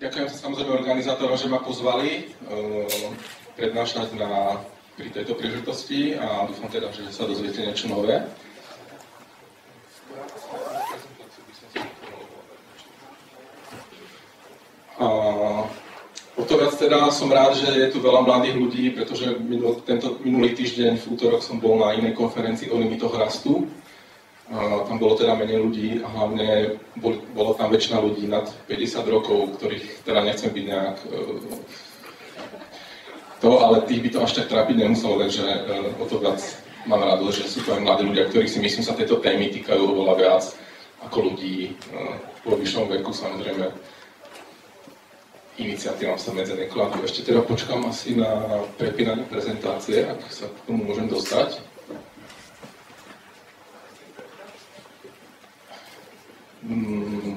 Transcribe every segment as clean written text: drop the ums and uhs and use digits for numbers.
Ďakujem sa samozrejme organizátorom, že ma pozvali prednášať pri tejto príležitosti a dúfam teda, že sa dozviete niečo nové. O to viac teda som rád, že je tu veľa mladých ľudí, pretože minulý týždeň v útorok som bol na inej konferencii o limitoch rastu. Tam bolo teda menej ľudí a hlavne bolo tam väčšina ľudí nad 50 rokov, ktorých teda nechcem byť nejak ale tých by to až tak trápiť nemuselo, takže o to viac mám rád, že sú to aj mladí ľudia, ktorí si myslím sa tejto témy týkajú oveľa viac ako ľudí vo vyššom veku, samozrejme. Iniciatívam sa medzi nekladú. Ešte teda počkám asi na prepínanie prezentácie, ak sa k tomu môžem dostať.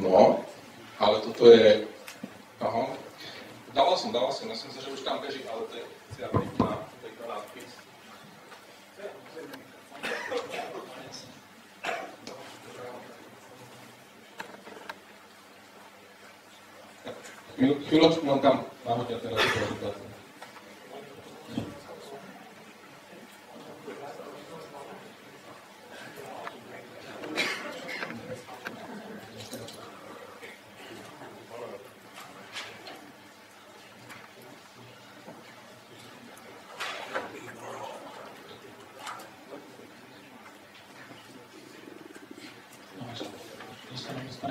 No, ale toto je... Aha. Dával som, myslím sa, že už tam beží, ale to je iba nápis. Chvíľočku mám tam nahodia teraz do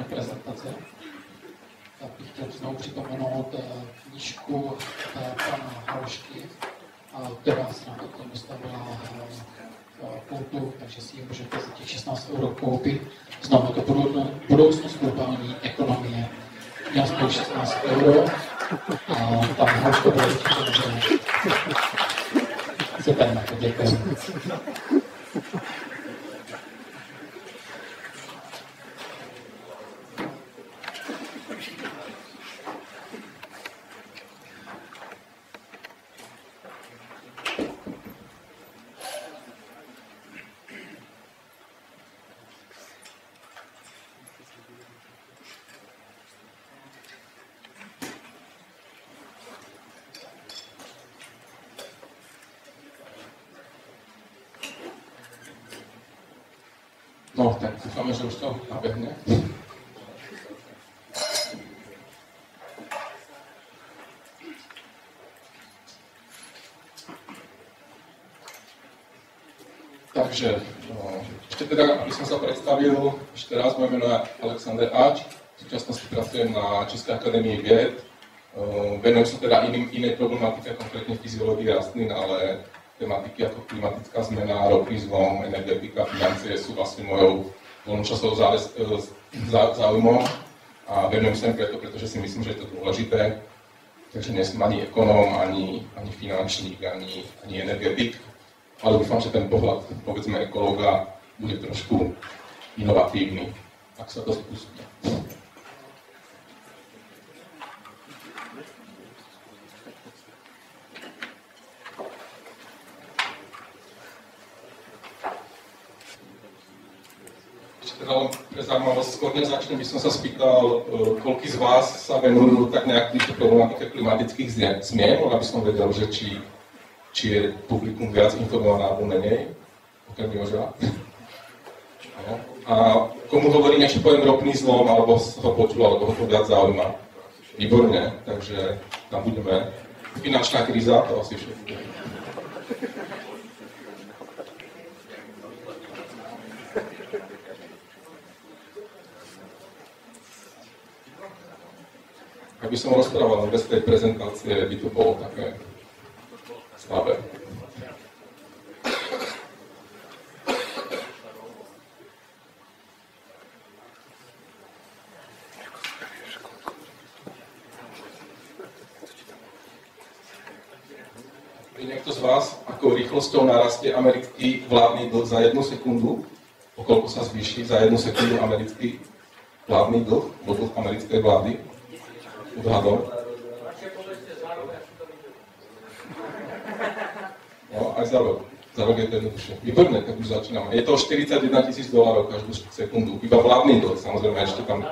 prezentácie. Znovu připomenout knížku pana Halošky, která se nám potom dostavila pultu, takže si ji můžete za těch 16 € koupit. Znamená to budoucnost globální ekonomie. Já stojí 16 € a tam Haloška bude určitě, že se tady na to děkuji. No, tak dúfame, že už to nabehne. Takže, ešte teda, aby som sa predstavil, ešte raz, moje meno je Alexander Ač, v súčasnosti pracujem na Českej akadémii vied. Venujem sa teda inej problematike, konkrétne fyziológii rastlín, ale tematiky ako klimatická zmena, ropný zlom, energetika, financie sú vlastne mojou voľnočasovou záujmom a venujem sa im pretože si myslím, že je to dôležité. Takže nie som ani ekonóm, ani finančník, ani energetik, ale dúfam, že ten pohľad, povedzme, ekológa bude trošku inovatívny, ak sa to spustí. Teda pre zaujímavosť, skôr než začnem, by som sa spýtal, koľký z vás sa venujú tak nejak týchto problematike klimatických zmien, aby som vedel, že či je publikum viac informované alebo menej, pokiaľ by možno. A komu hovorí niečo, poviem ropný zlom, alebo ho počul, alebo ho to viac zaujíma. Výborne, takže tam budeme. Finančná kríza, to asi všetko. Ak by som rozprával bez tej prezentácie, by to bolo také slabé. Je niekto z vás, akou rýchlosťou narastie americký vládny dlh za 1 sekundu? O koľko sa zvýši za 1 sekundu americký vládny dlh, dlh americkej vlády? Odhadom. No, aj za rok. Za rok je to jednoduchšie. Výborné, tak už začíname. Je to $41 000 každú sekundu. Iba vládny dlh, samozrejme ešte tam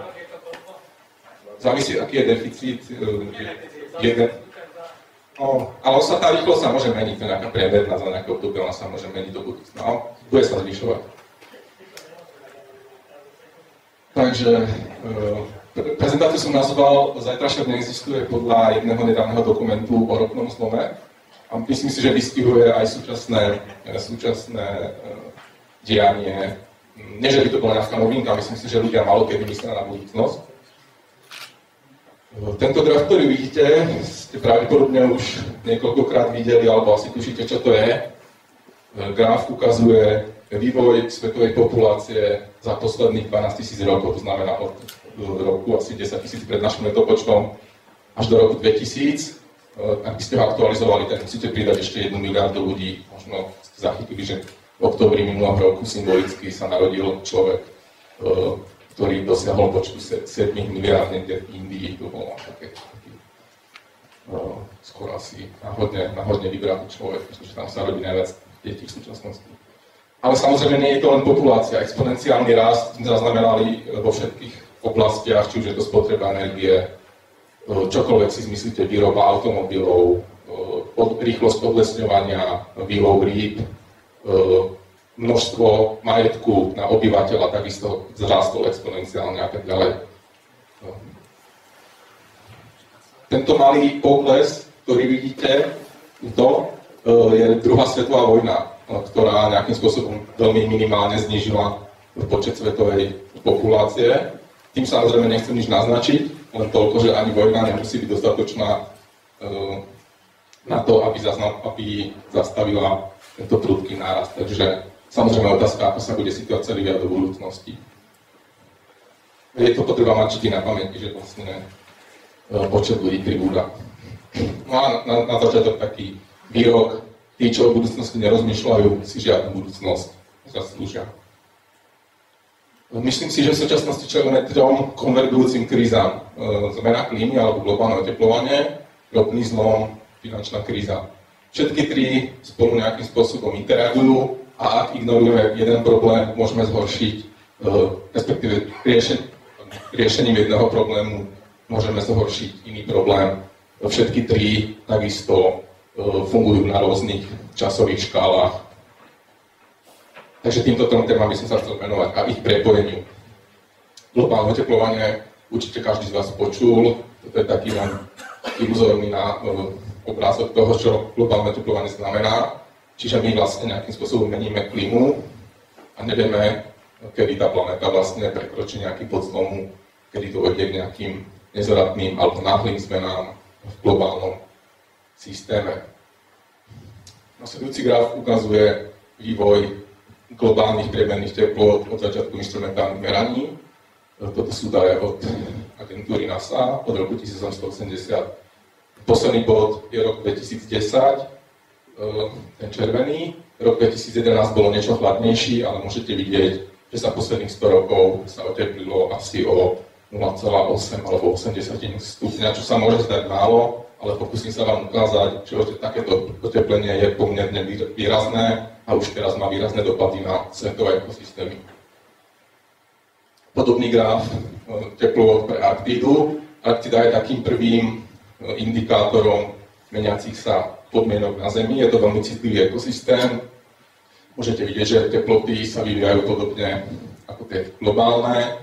závisí, aký je deficit. Ale tá rýchlosť sa môže meniť, to je nejaká priemerná za nejaké obdobie, ona sa môže meniť do budúcna. Bude sa zvyšovať. Takže prezentáciu som nazval Zajtrašok neexistuje podľa jedného nedávneho dokumentu o ropnom zlome. A myslím si, že vystihuje aj súčasné dianie. Nie, že by to bola nejaká novinka, myslím si, že ľudia málo kedy myslia na budúcnosť. Tento graf, ktorý vidíte, ste pravdepodobne už niekoľkokrát videli, alebo asi tušíte, čo to je. Graf ukazuje vývoj svetovej populácie za posledných 12 000 rokov, to znamená od roku asi 10 000 pred našim letopočtom až do roku 2000. Ak by ste ho aktualizovali, tak musíte pridať ešte 1 miliardu ľudí. Možno ste zachytili, že v októbri minulého roku symbolicky sa narodil človek, ktorý dosiahol počtu 7 miliárd niekde v Indii. To bolo taký skoro asi náhodne vybratý človek, pretože tam sa robí najviac detí v súčasnosti. Ale samozrejme nie je to len populácia. Exponenciálny rast zaznamenali vo všetkých oblastiach, či už je to spotreba energie, čokoľvek si zmyslíte, výroba automobilov, rýchlosť odlesňovania, výlov rýb, množstvo majetku na obyvateľa takisto zrástlo exponenciálne a tak ďalej. Tento malý pokles, ktorý vidíte, je druhá svetová vojna, ktorá nejakým spôsobom veľmi minimálne znížila počet svetovej populácie. Tým samozrejme nechcem nič naznačiť, len toľko, že ani vojna nemusí byť dostatočná na to, aby zastavila tento prudký nárast. Takže samozrejme otázka, ako sa bude situácia vyvíjať do budúcnosti. Je to potreba mať vždy na pamäti, že vlastne počet ľudí pribúda. No a na začiatok taký výrok, tí, čo o budúcnosti nerozmýšľajú, si žiadnu budúcnosť zaslúžia. Myslím si, že v súčasnosti čelíme 3 konvergujúcim krízam. Zmena klímy alebo globálne oteplovanie, ropný zlom, finančná kríza. Všetky 3 spolu nejakým spôsobom interagujú a ak ignorujeme jeden problém, môžeme zhoršiť, respektíve riešením jedného problému môžeme zhoršiť iný problém. Všetky 3 takisto fungujú na rôznych časových škálach. Takže týmto témam by som sa chcel venovať a ich prepojeniu. Globálne oteplovanie určite každý z vás počul. Toto je taký len iluzórny obrázok toho, čo globálne oteplovanie znamená. Čiže my vlastne nejakým spôsobom meníme klímu a nevieme, kedy tá planéta vlastne prekročí nejaký bod zlomu, kedy to odjde k nejakým nezvratným alebo náhlým zmenám v globálnom systéme. Nasledujúci graf ukazuje vývoj globálnych priemerných teplôt od začiatku inštrumentálnych meraní. Toto sú údaje od agentúry NASA od roku 1880. Posledný bod je rok 2010, ten červený. Rok 2011 bolo niečo chladnejší, ale môžete vidieť, že za posledných 100 rokov sa oteplilo asi o 0,8 alebo 80 stupňa, čo sa môže zdať málo, ale pokúsim sa vám ukázať, že takéto oteplenie je pomerne výrazné a už teraz má výrazné dopady na svetové ekosystémy. Podobný graf teplôt pre Arktídu. Arktida je takým prvým indikátorom meniacich sa podmienok na Zemi. Je to veľmi citlivý ekosystém. Môžete vidieť, že teploty sa vyvíjajú podobne ako tie globálne.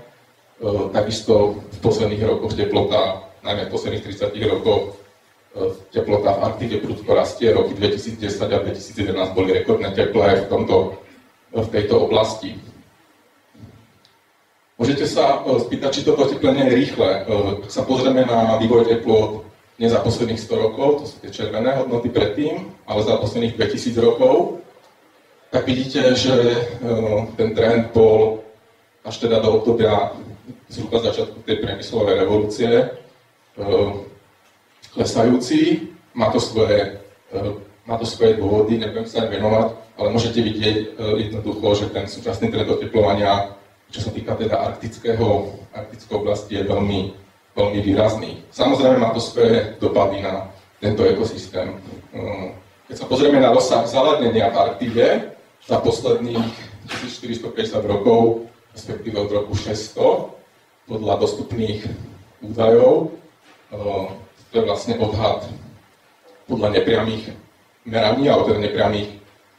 Takisto v posledných rokoch teplota, najmä v posledných 30 rokoch, teplota v Arktíde prudko rastie. Roky 2010 a 2011 boli rekordné teplé v tejto oblasti. Môžete sa spýtať, či toto oteplenie je rýchle. Ak sa pozrieme na vývoj teplôt nie za posledných 100 rokov, to sú tie červené hodnoty predtým, ale za posledných 2000 rokov, tak vidíte, že ten trend bol až teda do obdobia zhruba začiatku tej priemyslovej revolúcie klesajúci. Má to svoje dôvody, nebudem sa aj venovať, ale môžete vidieť jednoducho, že ten súčasný trend oteplovania, čo sa týka teda arktickej oblasti, je veľmi, veľmi výrazný. Samozrejme má to svoje dopady na tento ekosystém. Keď sa pozrieme na rozsah zaladnenia v Arktíde za posledných 1450 rokov, respektíve od roku 600, podľa dostupných údajov. To je vlastne odhad podľa nepriamých meraní, alebo teda nepriamých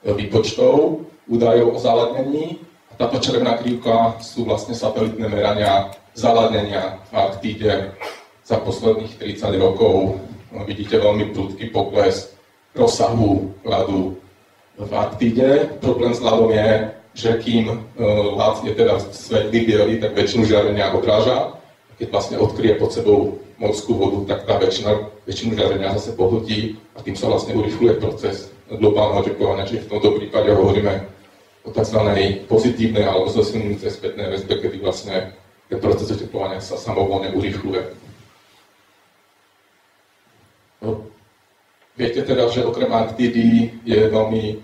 výpočtov údajov o zaladnení. A táto červená krivka sú vlastne satelitné merania zaladnenia v Arktíde za posledných 30 rokov. Vidíte veľmi prudký pokles rozsahu ľadu v Arktíde. Problém s ľadom je, že kým ľad je teda svetlý biely, tak väčšinu žiarenia odráža. Keď vlastne odkryje pod sebou morskú vodu, tak tá väčšinu žiarenia zase pohltí a tým sa vlastne urychluje proces globálneho oteplovania. Čiže v tomto prípade hovoríme o tzv. Pozitívnej alebo zosilňujúcej spätnej väzbe, kedy vlastne ten proces oteplovania sa samovolne urychluje. Viete teda, že okrem Arktídy je veľmi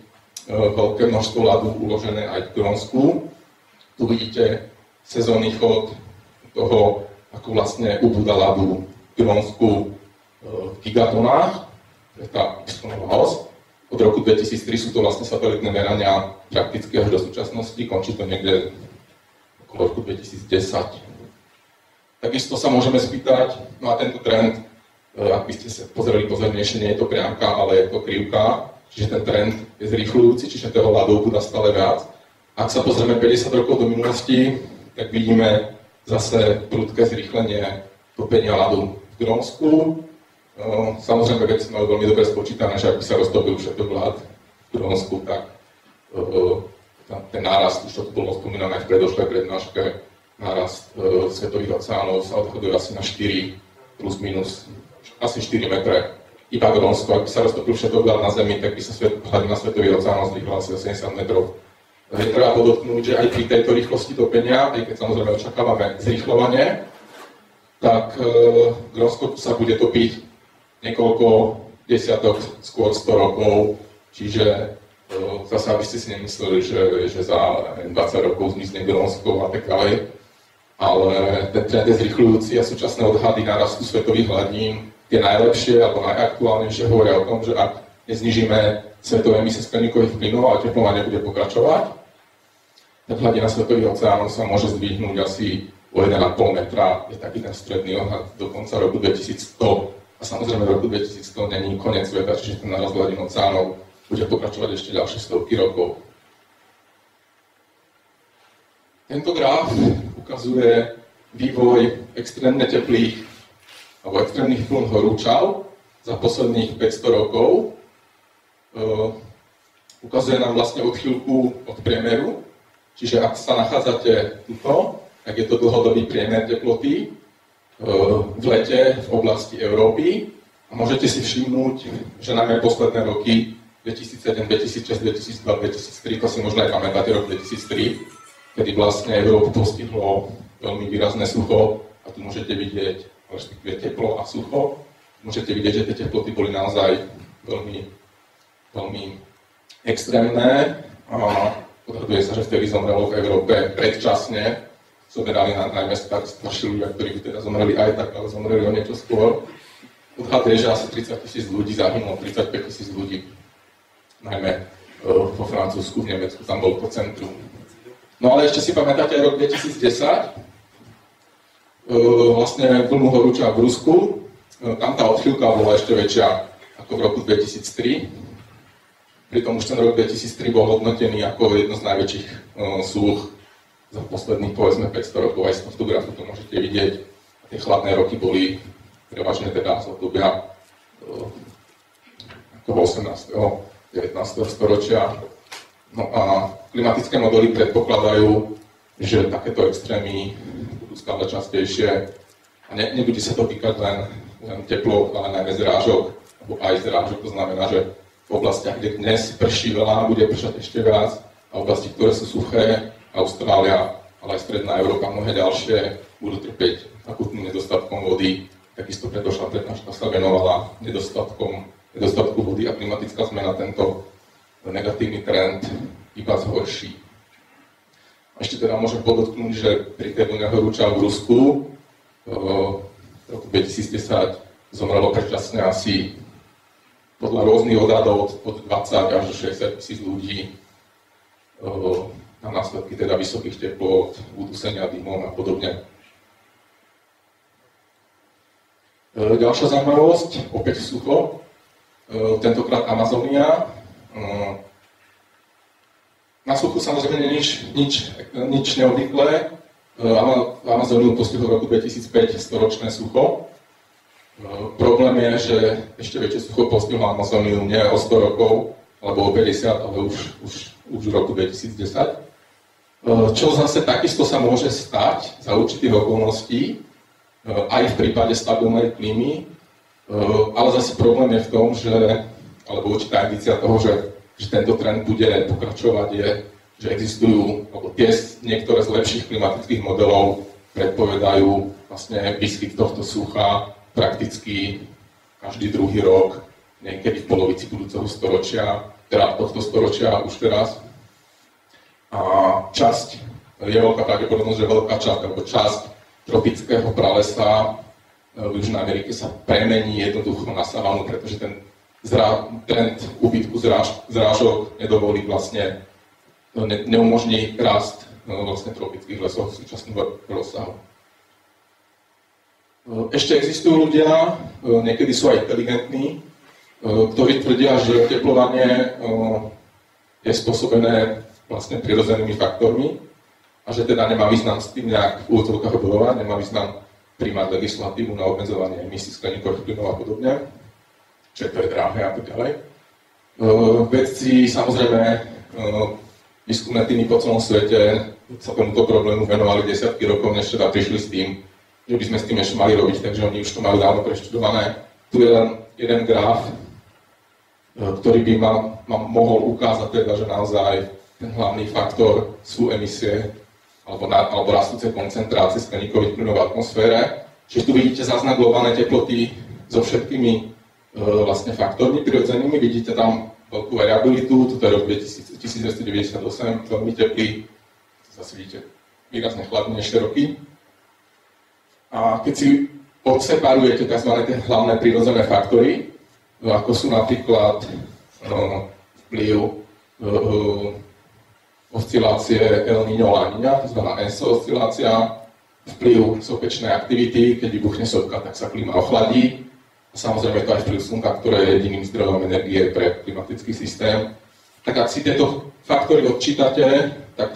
veľké množstvo ľadu uložené aj v Grónsku. Tu vidíte sezónny chod toho, ako vlastne ubúda ľadu v Grónsku v gigatonách. To je tá výskumná os. Od roku 2003 sú to vlastne satelitné merania prakticky až do súčasnosti. Končí to niekde okolo roku 2010. Takisto sa môžeme spýtať, no a tento trend, ak by ste sa pozreli pozornejšie, nie je to priamka, ale je to krivka. Čiže ten trend je zrýchľujúci, čiže toho ľadu ubúda stále viac. Ak sa pozrieme 50 rokov do minulosti, tak vidíme zase prudké zrýchlenie topenia ľadu v Grónsku. Samozrejme, keď sme veľmi dobre spočítané, že ak by sa roztopil všetok ľad v Grónsku, tak ten nárast, už to bolo spomínané aj v predošlej prednáške, nárast svetových oceánov sa odhoduje asi na 4 plus minus, asi 4 metre. Iba Grónsko, ak by sa roztopil všetok ľad na Zemi, tak by sa hladina svetových oceánov zdvihla asi 80 metrov. Treba podotknúť, že aj pri tejto rýchlosti topenia, aj keď samozrejme očakávame zrýchľovanie, tak Grónsko sa bude topiť niekoľko desiatok, skôr 100 rokov, čiže zase aby ste si nemysleli, že za 20 rokov zmizne Grónsko a tak ďalej, ale ten trend je zrýchľujúci a súčasné odhady nárastu svetových hladín, tie najlepšie alebo najaktuálnejšie hovoria o tom, že ak neznižíme svetové emisie skleníkových plynov a oteplovanie bude pokračovať, tak hladina svetových oceánov sa môže zdvihnúť asi o 1,5 metra, je taký ten stredný odhad do konca roku 2100. A samozrejme v roku 2100 není koniec sveta, čiže ten nárast hladín oceánov bude pokračovať ešte ďalšie stovky rokov. Tento graf ukazuje vývoj extrémne teplých alebo extrémnych vln horúčav za posledných 500 rokov. Ukazuje nám vlastne odchýlku od priemeru, čiže ak sa nachádzate tuto, tak je to dlhodobý priemer teploty v lete v oblasti Európy a môžete si všimnúť, že najmä posledné roky 2007, 2006, 2002, 2003, to si možno aj pamätáte rok 2003, kedy vlastne Európu postihlo veľmi výrazné sucho a tu môžete vidieť respektíve teplo a sucho. Môžete vidieť, že tie teploty boli naozaj veľmi, veľmi extrémne a odhaduje sa, že vtedy zomrelo v Európe predčasne. Zoberali najmä starší ľudia, ktorí teda zomreli aj tak, ale zomreli o niečo skôr. Odhad je, že asi 30 000 ľudí zahynulo, 35 000 ľudí, najmä vo Francúzsku, v Nemecku, tam bol to centrum. No ale ešte si pamätáte aj rok 2010, vlastne vlnu horúča v Rusku. Tam tá odchýlka bola ešte väčšia ako v roku 2003. Pritom už ten rok 2003 bol hodnotený ako jedno z najväčších súch za posledných, povedzme, 500 rokov. Aj z tohto grafu to môžete vidieť. Tie chladné roky boli prevažne teda z obdobia ako 18. 19. storočia. No a klimatické modely predpokladajú, že takéto extrémy stále častejšie a nebude sa to týkať len teplot, ale najmä zrážok, alebo aj zrážok, to znamená, že v oblastiach, kde dnes prší veľa, bude pršať ešte viac a oblasti, ktoré sú suché, Austrália, ale aj Stredná Európa, mnohé ďalšie, budú trpieť akutným nedostatkom vody. Takisto predošlá prednáška sa venovala nedostatku vody a klimatická zmena tento negatívny trend iba zhorší. Ešte teda môžem podotknúť, že pri tej vlne horúča v Rusku v roku 2010 zomrelo predčasne asi podľa rôznych odhadov od 20 až do 60 000 ľudí na následky teda vysokých teplôt, udusenia dymom a podobne. Ďalšia zaujímavosť, opäť sucho, tentokrát Amazónia. Na suchu samozrejme nič neobvyklé. Amazóniu postihlo v roku 2005 storočné sucho. Problém je, že ešte väčšie sucho postihlo Amazóniu nie o 100 rokov, alebo o 50, ale už v roku 2010. Čo zase takisto sa môže stať za určitých okolností, aj v prípade stabilnej klímy, ale zase problém je v tom, alebo určitá indícia toho, že tento trend bude pokračovať, je, že existujú, alebo niektoré z lepších klimatických modelov predpovedajú vlastne výskyt tohto sucha prakticky každý druhý rok, niekedy v polovici budúceho storočia, teda tohto storočia už teraz. A je veľká pravdepodobnosť, že veľká časť, alebo časť tropického pralesa v Južnej Amerike sa premení jednoducho na savannu, pretože ten trend úbytku zrážok nedovolí vlastne, neumožní rast vlastne tropických lesov v súčasnom rozsahu. Ešte existujú ľudia, niekedy sú aj inteligentní, ktorí tvrdia, že otepľovanie je spôsobené vlastne prirodzenými faktormi, a že teda nemá význam s tým nejak v úvodzovkách bojovať, nemá význam príjmať legislatívu na obmedzovanie emisí skleníkových plynov a podobne, že to je drahé a tak ďalej. Vedci, samozrejme, výskumné týmy po celom svete sa tomuto problému venovali desiatky rokov, než teda prišli s tým, že by sme s tým ešte mali robiť, takže oni už to majú dávno preštudované. Tu je len jeden graf, ktorý by mohol ukázať teda, že naozaj ten hlavný faktor sú emisie alebo rastúce koncentrácie skleníkových plynov v atmosfére. Čiže tu vidíte záznam globálnej teploty so všetkými vlastne faktormi prirodzenými. Vidíte tam veľkú variabilitu, toto je rok 1998, veľmi teplý, zase vidíte výrazne chladnejšie roky. A keď si odseparujete tzv. Tie hlavné prirodzené faktory, ako sú napríklad vplyv oscilácie El Niño La Niña, tzv. ENSO oscilácia, vplyv sopečnej aktivity, keď vybuchne sopka, tak sa klíma ochladí. A samozrejme to aj vplyv slnka, ktoré je jediným zdrojom energie pre klimatický systém. Tak ak si tieto faktory odčítate, tak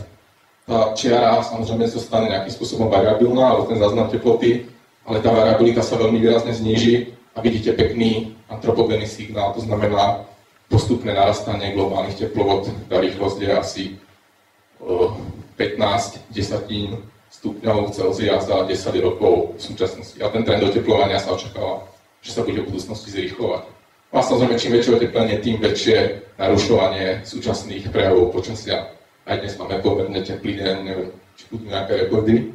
tá čiara samozrejme zostane nejakým spôsobom variabilná, alebo ten záznam teploty, ale tá variabilita sa veľmi výrazne zníži a vidíte pekný antropogénny signál, to znamená postupné narastanie globálnych teplôt, tá rýchlosť je asi 15 desatín stupňov Celzia za 10 rokov v súčasnosti. A ten trend oteplovania sa očakáva, že sa bude v budúcnosti zrýchlovať. A samozrejme, čím väčšie oteplenie, tým väčšie narušovanie súčasných prejavov počasia. Aj dnes máme pomerne teplý deň, neviem, či budú nejaké rekordy,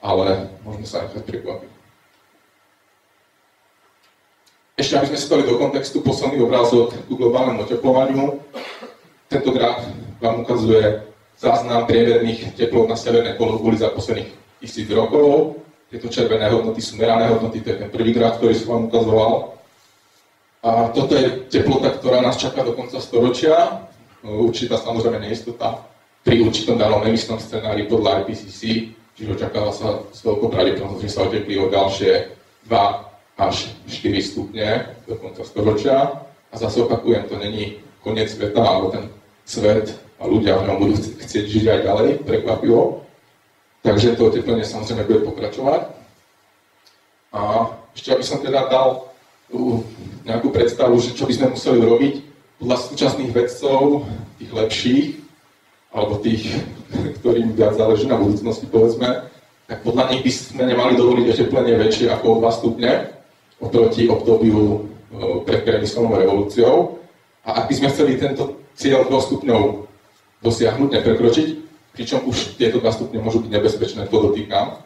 ale môžeme sa nechať prekvapiť. Ešte, aby sme si dali do kontextu posledný obrázok k globálnemu oteplovaniu. Tento graf vám ukazuje záznam priemerných teplôt na severnej pologuli za posledných 1000 rokov. Tieto červené hodnoty sú merané hodnoty, to je ten prvý graf, ktorý som vám ukazoval. A toto je teplota, ktorá nás čaká do konca storočia. Určitá samozrejme neistota pri určitom danom emisnom scenári podľa IPCC, čiže očakáva sa s veľkou pravdepodobnosťou, že sa oteplí o ďalšie 2 až 4 stupne do konca storočia. A zase opakujem, to není koniec sveta, ale ten svet a ľudia v ňom budú chcieť žiť aj ďalej, prekvapivo. Takže to oteplenie samozrejme bude pokračovať. A ešte aby som teda dal nejakú predstavu, že čo by sme museli robiť podľa súčasných vedcov, tých lepších, alebo tých, ktorým viac záleží na budúcnosti, povedzme, tak podľa nich by sme nemali dovoliť oteplenie väčšie ako 2 stupne oproti obdobiu pred priemyselnou revolúciou. A ak by sme chceli tento cieľ 2 stupňov dosiahnuť, neprekročiť, pričom už tieto 2 stupne môžu byť nebezpečné, podotýkam,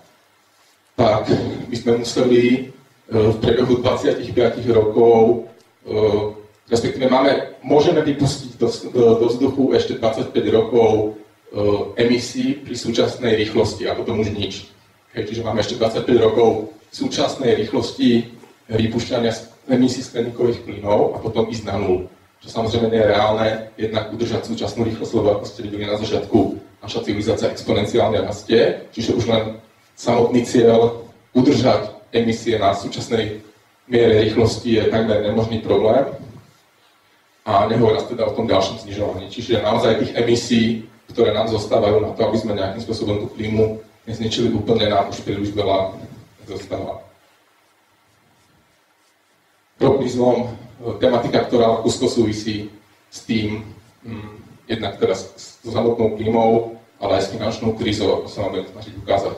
tak by sme museli v priebehu 25 rokov, respektíve môžeme vypustiť do vzduchu ešte 25 rokov emisí pri súčasnej rýchlosti a potom už nič. Čiže máme ešte 25 rokov súčasnej rýchlosti vypúšťania emisí skleníkových plynov a potom ísť na nulu. Čo samozrejme nie je reálne, jednak udržať súčasnú rýchlosť, lebo ako ste videli na začiatku, naša civilizácia exponenciálne rastie, čiže už len samotný cieľ udržať emisie na súčasnej miere rýchlosti je takmer nemožný problém. A nehovorí teda o tom ďalšom znižovaní. Čiže naozaj tých emisí, ktoré nám zostávajú na to, aby sme nejakým spôsobom tú klímu nezničili úplne, nám už príliš veľa zostáva. Ropný zlom, tematika, ktorá úzko súvisí s tým, jednak teraz s samotnou klímou, ale aj s finančnou krízou, ako sa vám budem snažiť ukázať.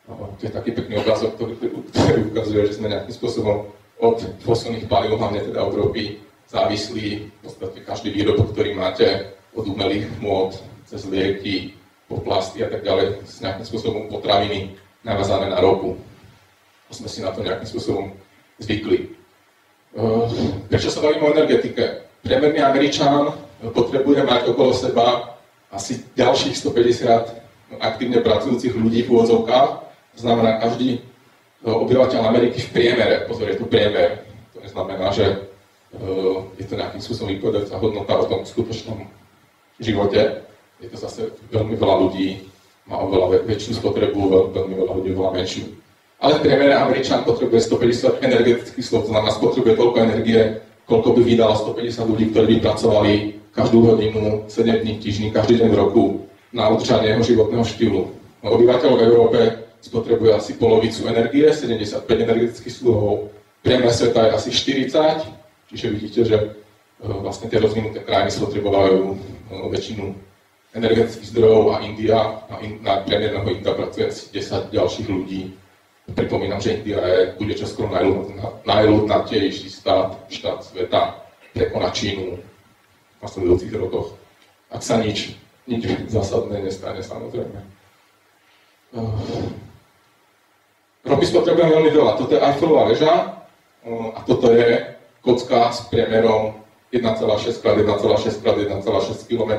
To je taký pekný obrázok, ktorý ukazuje, že sme nejakým spôsobom od fosilných palív, hlavne teda od ropy, závislí. V podstate každý výrobok, ktorý máte, od umelých hmôt, cez lieky, po plasty a tak ďalej, s nejakým spôsobom potraviny navázané na ropu. Sme si na to nejakým spôsobom zvykli. Prečo sa bavíme o energetike? Priemerný Američan potrebuje mať okolo seba asi ďalších 150 aktívne pracujúcich ľudí v úvodzovkách. To znamená, každý obyvateľ Ameriky v priemere, pozor, je to priemer, to neznamená, že je to nejakým spôsobom vypovedajúca hodnota o tom skutočnom živote. Je to zase veľmi veľa ľudí, má oveľa väčšiu spotrebu, veľmi veľa ľudí oveľa menšiu. Ale v priemere Američan potrebuje 150 energetických slov, to znamená, spotrebuje toľko energie, koľko by vydalo 150 ľudí, ktorí by pracovali každú hodinu, 7 dní v týždni, každý deň v roku na udržanie jeho životného štýlu. Obyvateľ v Európe spotrebuje asi polovicu energie, 75 energetických sluhov, priemer sveta je asi 40, čiže vidíte, že vlastne tie rozvinuté krajiny spotrebovajú väčšinu energetických zdrojov a India, na priemerného India pracuje asi 10 ďalších ľudí. Pripomínam, že India bude čoskoro najľudnatejší štát sveta, prekoná Čínu v nasledujúcich rokoch. Ak sa nič zásadné nestane, samozrejme. Ropy spotrebujeme veľmi veľa. Toto je Eiffelová väža a toto je kocka s priemerom 1,6 x 1,6 x 1,6 km,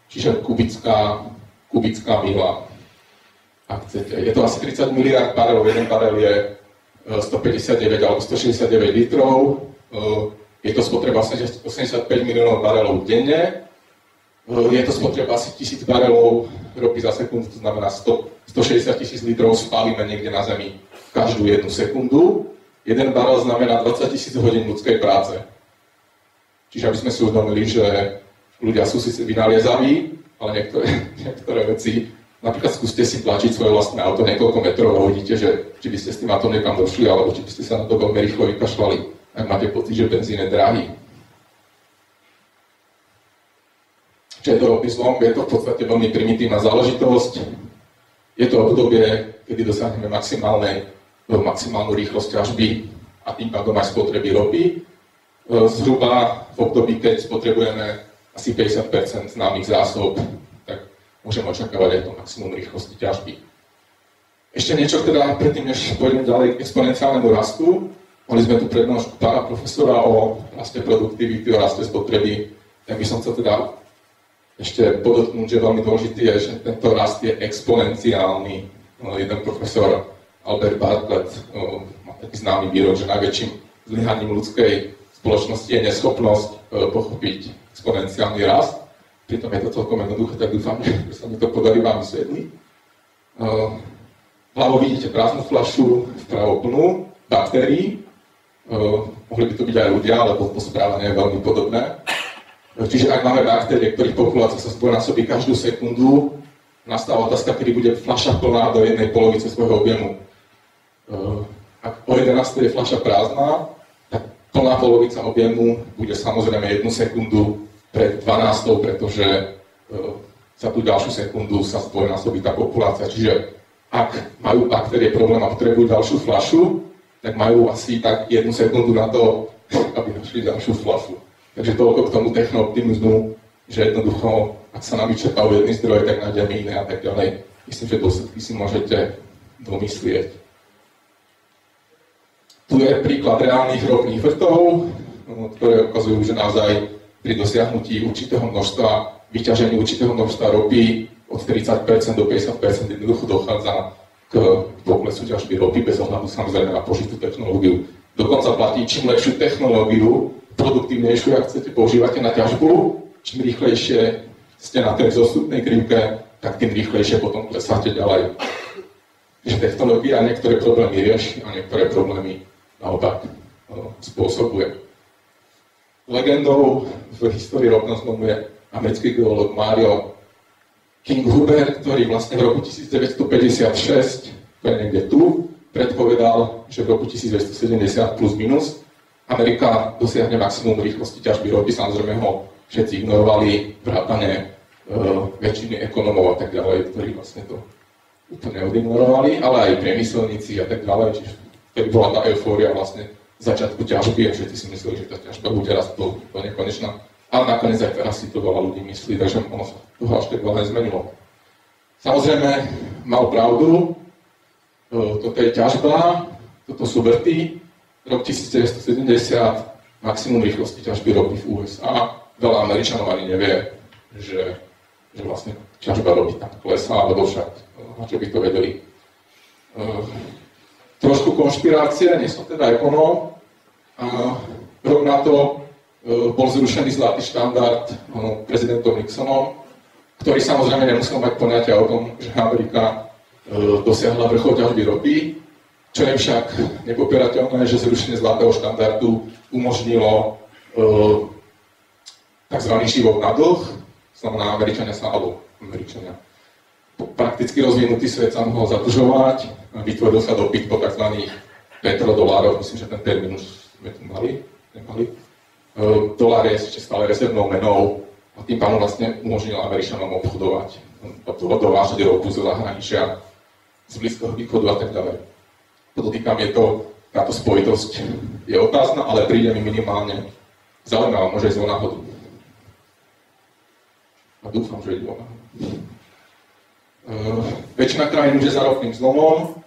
čiže kubická mila, ak chcete. Je to asi 30 miliárd barelov, jeden barel je 159 alebo 169 litrov, je to spotreba 85 miliónov barelov denne, je to spotreba asi 1000 barelov ropy za sekundu, to znamená 160 000 litrov spálime niekde na Zemi každú jednu sekundu. Jeden barel znamená 20 000 hodín ľudskej práce. Čiže aby sme si uvedomili, že ľudia sú síce vynaliezaví, ale niektoré veci, napríklad skúste si tlačiť svoje vlastné auto niekoľko metrov a uvidíte, že či by ste s tým autom niekam došli, alebo či by ste sa na to veľmi rýchlo vykašľali, ak máte pocit, že benzín je drahý. Čo je to ropný zlom? Je to v podstate veľmi primitívna záležitosť. Je to obdobie, kedy dosiahneme maximálnu rýchlosť ťažby a tým pádom aj spotreby ropy. Zhruba v období, keď spotrebujeme asi 50% známych zásob, tak môžeme očakávať aj to maximum rýchlosti ťažby. Ešte niečo teda predtým, než pôjdeme ďalej k exponenciálnemu rastu. Mali sme tu prednášku pána profesora o raste produktivity, o raste spotreby. Tak by som sa teda ešte podotknúť, že veľmi dôležitý je, že tento rast je exponenciálny. Jeden profesor Albert Bartlett má taký známy výrok, že najväčším zlyhaním ľudskej spoločnosti je neschopnosť pochopiť exponenciálny rast. Pritom je to celkom jednoduché, tak dúfam, že sa mi to podarí vám vysvetliť. Vľavo vidíte prázdnu fľašu, vpravo plnú baktérií. Mohli by to byť aj ľudia, lebo to správanie je veľmi podobné. Čiže ak máme baktérie, ktorých populácia sa zdvojnásobí každú sekundu, nastáva otázka, kedy bude fľaša plná do jednej polovice svojho objemu. Ak o 11. je fľaša prázdna, tak plná polovica objemu bude samozrejme 1 sekundu pred 12, pretože za tú ďalšiu sekundu sa zdvojnásobí tá populácia. Čiže ak majú baktérie problém a potrebujú ďalšiu fľašu, tak majú asi tak 1 sekundu na to, aby našli ďalšiu fľašu. Takže toľko k tomu technooptimizmu, že jednoducho, ak sa nám vyčerpajú jedný zdroj, tak nájdeme iné a tak ďalej. Myslím, že dôsledky si môžete domyslieť. Tu je príklad reálnych ropných vrtov, ktoré ukazujú, že naozaj pri dosiahnutí určitého množstva, vyťažení určitého množstva ropy od 30% do 50% jednoducho dochádza k poklesu ťažby ropy bez ohľadu samozrejme na použitú technológiu. Dokonca platí, čím lepšiu technológiu, produktívnejšiu, ak chcete, používate na ťažbu, čím rýchlejšie ste na tej zostupnej krivke, tak tým rýchlejšie potom klesáte ďalej. Takže technológia niektoré problémy rieši a niektoré problémy naopak spôsobuje. Legendou v histórii ropného zlomu je americký geológ Mario King-Huber, ktorý vlastne v roku 1956, to je niekde tu, predpovedal, že v roku 1970 plus minus Amerika dosiahne maximum rýchlosti ťažby ropy. Samozrejme ho všetci ignorovali, vrátane väčšiny ekonomov a tak ďalej, ktorí vlastne to úplne odignorovali, ale aj priemyselníci a tak ďalej. Čiže vtedy bola tá eufória vlastne začiatku ťažby a všetci si mysleli, že tá ťažba bude raz do nekonečna. Ale nakoniec aj teraz si to veľa ľudí myslí, takže ono sa toho až tak veľa nezmenilo. Samozrejme, mal pravdu, toto je ťažba, toto sú vrty, rok 1970, maximum rýchlosti ťažby ropy v USA. Veľa Američanov ani nevie, že vlastne ťažba ropy tam klesá, alebo však, čo by to vedeli. Trošku konšpirácie, nie som teda ekonóm. Rok na to bol zrušený zlatý štandard prezidentom Nixonom, ktorý samozrejme nemusel mať poňatia o tom, že Amerika dosiahla vrchol ťažby ropy, čo je však nepopierateľné, že zrušenie zlatého štandardu umožnilo tzv. Život na dlh, znamená Američania prakticky rozvinutý svet sa mohol zadlžovať, vytvoril sa dopyt po tzv. Petrodolároch, myslím, že ten termín už sme tu nemali. Dolár je ešte stále rezervnou menou a tým pádom vlastne umožnil Američanom obchodovať, dovážať ropu zo zahraničia, z Blízkeho východu a tak ďalej. Podotýkam, táto spojitosť je otázna, ale príde mi minimálne zaujímavá, môže ísť o náhodu. A dúfam, že ide o náhodu. Väčšina krajín už je za ropným zlomom,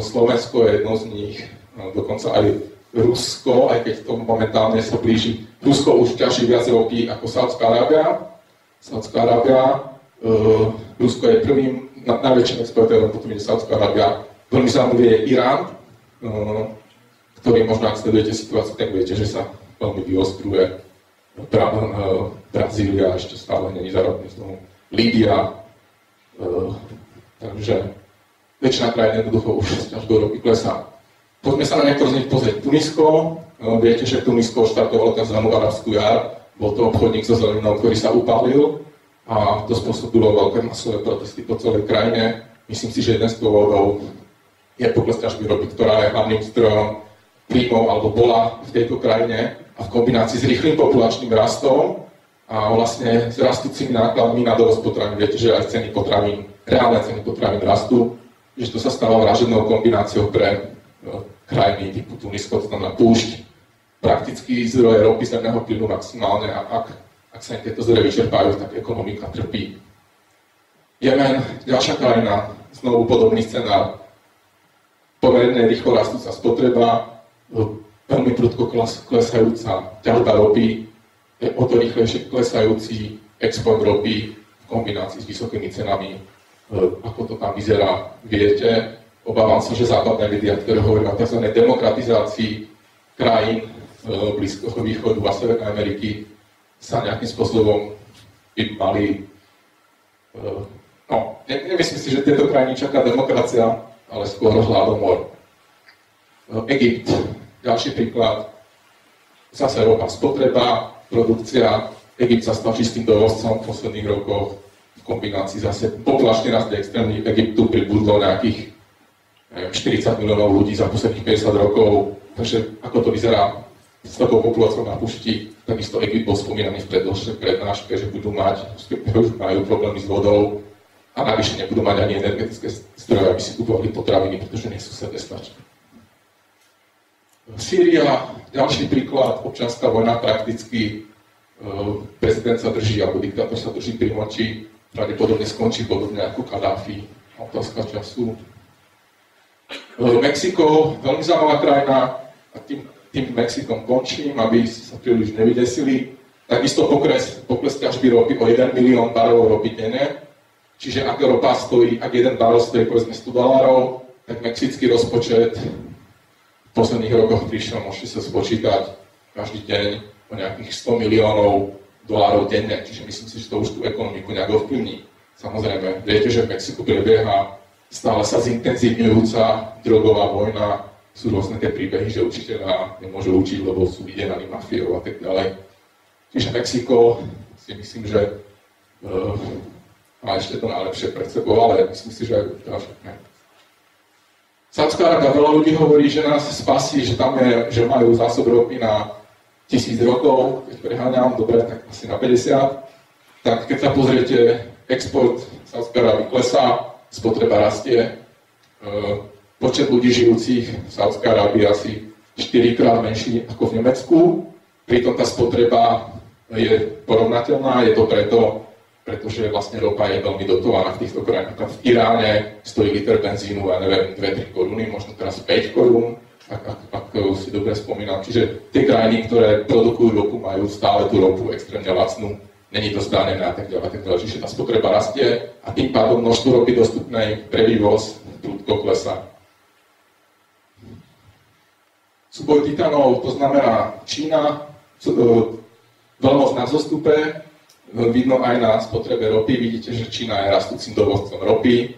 Slovensko je jedno z nich, dokonca aj Rusko, aj keď to momentálne sa blíži. Rusko už ťaží viac ropy ako Saudská Arábia. Rusko je prvým najväčším exportérom, potom je Saudská Arábia. Veľmi zaujímavý je Irán, ktorý možno, ak sledujete situáciu, tak viete, že sa veľmi vyostruje. Brazília ešte stále není za ropným zlomom. Líbia. Takže väčšina krajín jednoducho už s ťažbou ropy klesá. Poďme sa na niektoré z nich pozrieť. Tunisko. Viete, že Tunisko štartovalo tzv. Arabskú jar. Bol to obchodník so zeleninou, ktorý sa upálil a to spôsobilo veľké masové protesty po celej krajine. Myslím si, že jeden z dôvodov je pokles ťažby ropy, ktorá je hlavným zdrojom príjmov alebo bola v tejto krajine a v kombinácii s rýchlym populačným rastom a vlastne s rastúcimi nákladmi na dovoz potravín. Viete, že aj ceny potravín, reálne ceny potravín rastú, že to sa stáva vražednou kombináciou pre krajiny typu Tunisko, to znamená púšť, prakticky zdroje ropy zemného plynu maximálne a ak sa im tieto zdroje vyčerpajú, tak ekonomika trpí. Jemen, ďalšia krajina, znovu podobný scenár, pomerne rýchlo rastúca spotreba, veľmi prudko klesajúca ťažba ropy, o to rýchlejšie klesajúci export ropy v kombinácii s vysokými cenami, ako to tam vyzerá, viete. Obávam sa, že západné médiá, ktoré hovoria o tzv. Demokratizácii krajín Blízkeho východu a Severnej Ameriky, sa nejakým spôsobom by mali... Nemyslím si, že tieto krajiny čaká demokracia, ale skôr hladomor. Egypt, ďalší príklad. Zase ropa spotreba, produkcia. Egypt sa stal čistým dovozcom v posledných rokoch v kombinácii zase populačný rast extrémny. Egyptu pribudlo nejakých 40 miliónov ľudí za posledných 50 rokov. Takže ako to vyzerá s takou populáciou na pušti, takisto Egypt bol spomínaný v prednáške, že budú mať, už majú problémy s vodou a navyše nebudú mať ani energetické zdroje, aby si kupovali potraviny, pretože nie sú sebestačné. Sýria, ďalší príklad, občianská vojna, prakticky prezident sa drží, alebo diktátor sa drží pri moči, pravdepodobne skončí podobne ako Kadáfi, otázka času. Mexiko, veľmi zaujímavá krajina, a tým Mexikom končím, aby sa príliš nevydesili. Takisto pokles ťažby ropy o 1 milión barelov ropy denne, čiže ak ropa stojí, ak jeden barel stojí povedzme $100, tak mexický rozpočet v posledných rokoch prišiel, môžete sa spočítať každý deň o nejakých $100 miliónov denne, čiže myslím si, že to už tú ekonomiku nejak ovplyvní. Samozrejme, viete, že v Mexiku prebieha stále sa zintenzívňujúca drogová vojna, sú rôzne tie príbehy, že učiteľa nemôžu učiť, lebo sú vydenaní mafiou a tak ďalej. Čiže Mexiko si myslím, že má ešte to najlepšie pred sebou, ale myslím si, že aj ďalšie ne. Saudská Arábia, veľa ľudí hovorí, že nás spasí, že tam je, že majú zásob ropy na 1000 rokov, keď preháňam, dobre, tak asi na 50. Tak keď sa pozriete, export Saudskej Arábie klesá, spotreba rastie, počet ľudí žijúcich v Saudskej Arábii asi 4-krát menší ako v Nemecku, pritom tá spotreba je porovnateľná, je to pretože vlastne ropa je veľmi dotovaná v týchto krajinách. V Iráne stojí liter benzínu, ja neviem, 2-3 koruny, možno teraz 5 korún, ak si dobre spomínam. Čiže tie krajiny, ktoré produkujú ropu, majú stále tú ropu extrémne lacnú, není to zdanené a tak ďalej. Čiže tá spotreba rastie a tým pádom množstvo ropy dostupnej pre vývoz prudko klesá. Súboj titanov, to znamená Čína, veľmoc na zostupe, vidno aj na spotrebe ropy, vidíte, že Čína je rastúcim dovozcom ropy,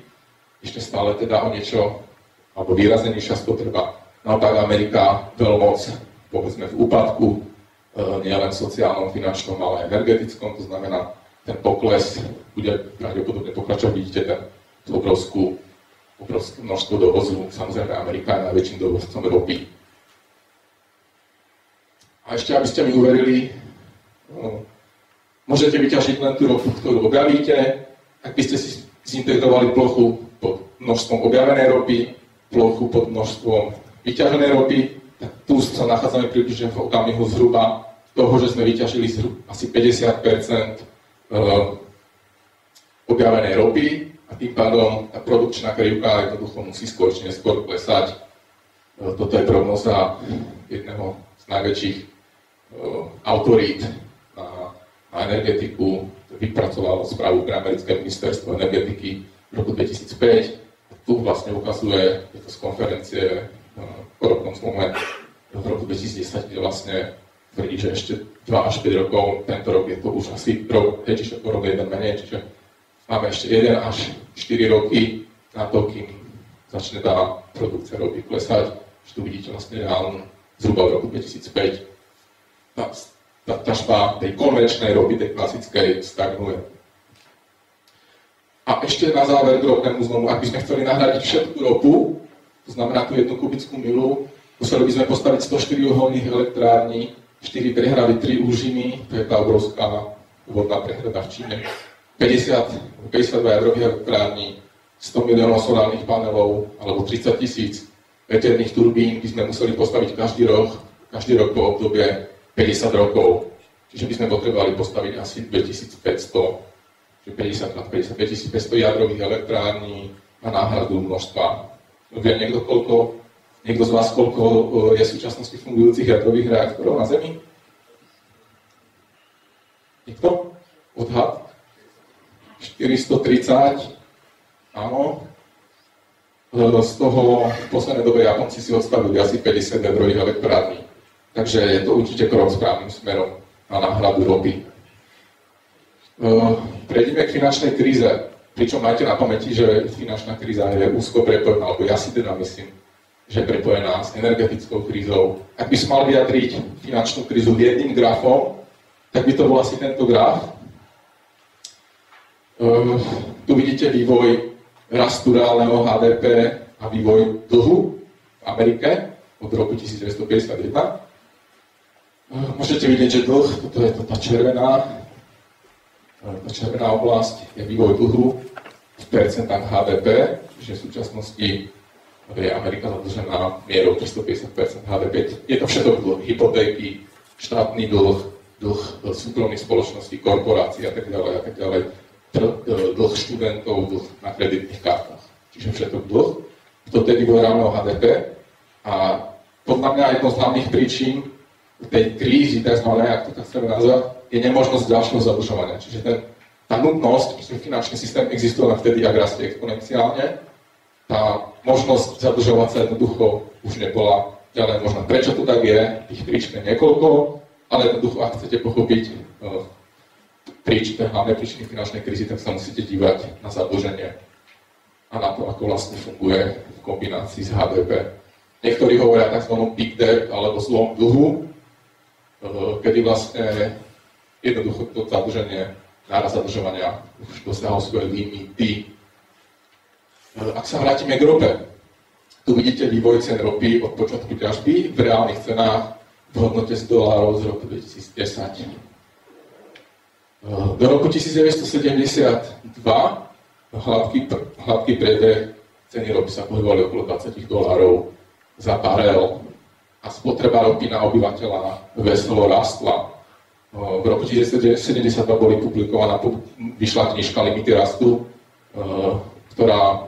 ešte stále teda o niečo, alebo výrazne nižšia spotreba. Naopak Amerika, veľmoc, povedzme v úpadku, nielen sociálnom, finančnom, ale aj energetickom, to znamená, ten pokles bude pravdepodobne pokračovať, vidíte tú obrovské množstvo dovozu, samozrejme Amerika je najväčším dovozcom ropy. A ešte, aby ste mi uverili, môžete vyťažiť len tú ropu, ktorú objavíte. Ak by ste si zintegrovali plochu pod množstvom objavenej ropy, plochu pod množstvom vyťaženej ropy, tak tu sa nachádzame približne v okamihu zhruba toho, že sme vyťažili asi 50% objavenej ropy a tým pádom tá produkčná krivka jednoducho musí skôr či neskôr klesať. Toto je prognoza jedného z najväčších autorít na energetiku, vypracovalo správu pre americké ministerstvo energetiky v roku 2005. Tu vlastne ukazuje, je to z konferencie po rokom zlome v roku 2010, kde vlastne tvrdí, že ešte 2 až 5 rokov, tento rok je to už asi rok, čiže po rok jeden menej, čiže máme ešte 1 až 4 roky na to, kým začne tá produkcia ropy klesať. Tu vidíte vlastne reálnu zhruba v roku 2005. Tá ťažba tej konvenčnej ropy, tej klasickej, stagnuje. A ešte na záver k ropnému zlomu, ak by sme chceli nahradiť všetku ropu, to znamená tú 1 kubickú milu, museli by sme postaviť 104 uholných elektrární, 4 prehravy, 3 úžiny, to je tá obrovská vodná prehrada v Číne, 52 jadrových elektrární, 100 miliónov solárnych panelov, alebo 30 000 veterných turbín by sme museli postaviť každý rok po obdobie 50 rokov. Čiže by sme potrebovali postaviť asi 2500, 50 x 50, 2500 jadrových elektrární a náhradu množstva. Vie niekto z vás, koľko je v súčasnosti fungujúcich jadrových reaktorov na Zemi? Nikto? Odhad? 430? Áno. Z toho v poslednej dobe Japonci si odstavili asi 50 jadrových elektrární. Takže je to určite krok správnym smerom na náhradu ropy. Prejdeme k finančnej kríze, pričom majte na pamäti, že finančná kríza je úzko prepojená, alebo ja si teda myslím, že je prepojená s energetickou krízou. Ak by som mal vyjadriť finančnú krízu jedným grafom, tak by to bol asi tento graf. Tu vidíte vývoj rastu reálneho HDP a vývoj dlhu v Amerike od roku 1951. Môžete vidieť, že dlh, toto je tá červená oblasť, je vývoj dlhu v percentách HDP, že v súčasnosti je Amerika zadlžená mierou 350% HDP. Je to všetko dlh, hypotéky, štátny dlh, dlh súkromných spoločností, korporácií a tak ďalej, dlh študentov, dlh na kreditných kartách. Čiže všetko dlh. Toto je vývoj reálneho HDP a podľa mňa jednou z hlavných príčin tej krízy, tzv. Ak to tak chceme nazvať, je nemožnosť ďalšieho zadlžovania. Čiže tá nutnosť, že finančný systém existuje len vtedy, ak rastie exponenciálne, tá možnosť zadlžovať sa jednoducho už nebola ďalej možná. Prečo to tak je? Tých príčin je niekoľko, ale jednoducho, ak chcete pochopiť hlavné príčiny finančnej krízy, tak sa musíte dívať na zadlženie a na to, ako vlastne funguje v kombinácii s HDP. niektorí hovoria tzv. Big Debt alebo zlom dlhu, kedy vlastne jednoducho to zadlženie, náraz zadlžovania už dosiahol svoje limity. Ak sa vrátime k rope, tu vidíte vývoj cien ropy od počiatku ťažby v reálnych cenách v hodnote $100 z roku 2010. Do roku 1972 hladký priebeh ceny ropy sa pohybovali okolo $20 za barel a spotreba ropy na obyvateľa veselo rastla. V roku 1972 vyšla knižka Limity rastu, ktorá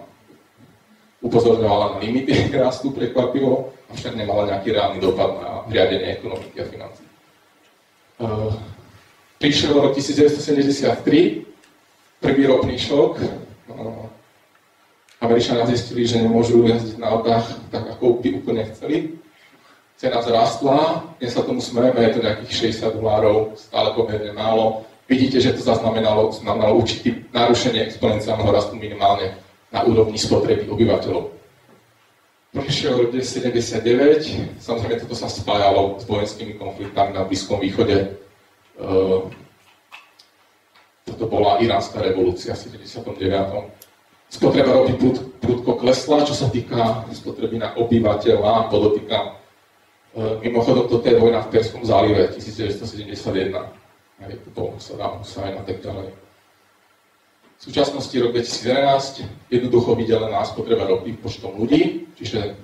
upozorňovala na limity rastu prekvapivo, avšak nemala nejaký reálny dopad na riadenie ekonomiky a financií. Prišiel rok 1973, prvý ropný šok. Američania zistili, že nemôžu jazdiť na autách tak, ako by úplne chceli. Cena vzrastla, dnes sa tomu smejeme, je to nejakých $60, stále pomerne málo. Vidíte, že to znamenalo určité narušenie exponenciálneho rastu minimálne na úrovni spotreby obyvateľov. Prišiel rok 1979, samozrejme toto sa spájalo s vojenskými konfliktami na Blízkom východe. Toto bola iránska revolúcia v 79. Spotreba ropy prudko klesla, čo sa týka spotreby na obyvateľa, podotýkam. Mimochodom, toto je vojna v Perskom zálive 1971. Aj to bol Saddam Hussein a tak ďalej. V súčasnosti rok 2011 jednoducho vydelená spotreba ropy počtom ľudí, čiže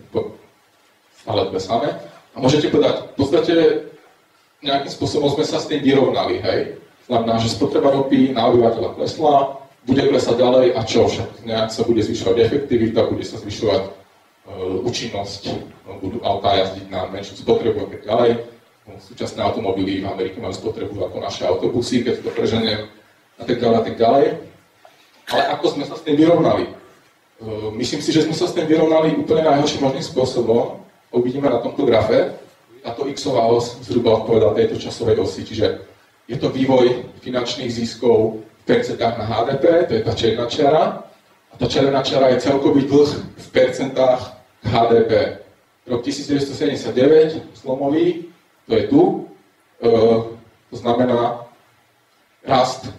stále klesáme. A môžete povedať, v podstate nejakým spôsobom sme sa s tým vyrovnali, hej? Znamená, že spotreba ropy na obyvateľa klesla, bude klesať ďalej a čo však? Nejak sa bude zvyšovať efektivita, bude sa zvyšovať účinnosť, budú autá jazdiť na menšiu spotrebu a tak ďalej. Súčasné automobily v Amerike majú spotrebu ako naše autobusy, keď to preženiem a tak ďalej a tak ďalej. Ale ako sme sa s tým vyrovnali? Myslím si, že sme sa s tým vyrovnali úplne najhorším možným spôsobom. Uvidíme na tomto grafe. Táto x-ová os zhruba odpovedá tejto časovej osi, čiže je to vývoj finančných ziskov v percentách na HDP, to je tá červená čiara. A tá červená čiara je celkový dlh v percentách HDP. Rok 1979, slomový, to je tu. To znamená rast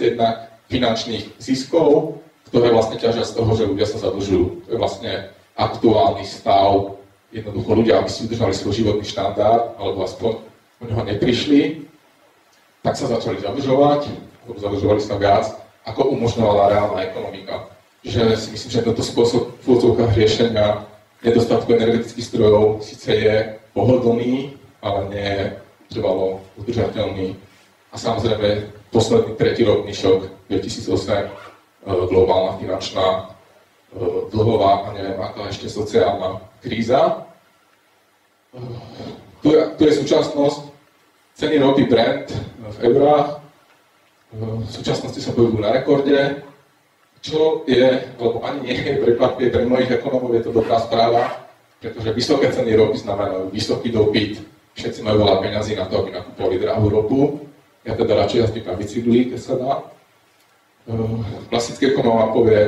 jednak finančných ziskov, ktoré vlastne ťažia z toho, že ľudia sa zadlžujú. To je vlastne aktuálny stav. Jednoducho ľudia, aby si udržali svoj životný štandard, alebo aspoň o neho neprišli, tak sa začali zadlžovať, alebo zadlžovali sa viac, ako umožňovala reálna ekonomika. Čiže si myslím, že tento spôsob v úvodzovkách riešenia nedostatku energetických zdrojov síce je pohodlný, ale nie je trvalo udržateľný. A samozrejme, posledný tretí ročný šok 2008, globálna finančná, dlhová a neviem aká ešte sociálna kríza. Tu je súčasnosť. Ceny ropy Brent v eurách v súčasnosti sa pohybujú na rekorde, čo je, alebo ani nie je prekvapivé, pre mnohých ekonomov je to dobrá správa, pretože vysoké ceny ropy znamenajú vysoký dopyt, všetci majú veľa peňazí na to, aby nakupovali drahú ropu. Ja teda radšej jazdím na bicykli, keď sa dá. Klasický ekonom vám povie,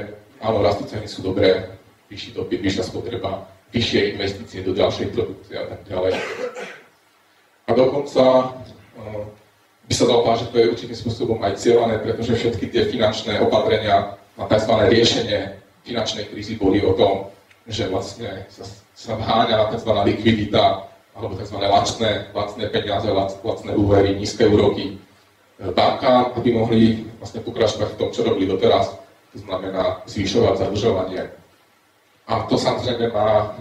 áno, rastú ceny sú dobré, vyšší dopyt, vyššia spotreba, vyššie investície do ďalšej produkcie a tak ďalej. A dokonca by sa dalo povedať, že to je určitým spôsobom aj cieľané, pretože všetky tie finančné opatrenia na tzv. Riešenie finančnej krízy boli o tom, že vlastne sa vháňa tzv. Likvidita alebo tzv. lacné peniaze, lacné úvery, nízke úroky bankám, aby mohli vlastne pokračovať v tom, čo robili doteraz, to znamená zvyšovať zadlžovanie. A to samozrejme má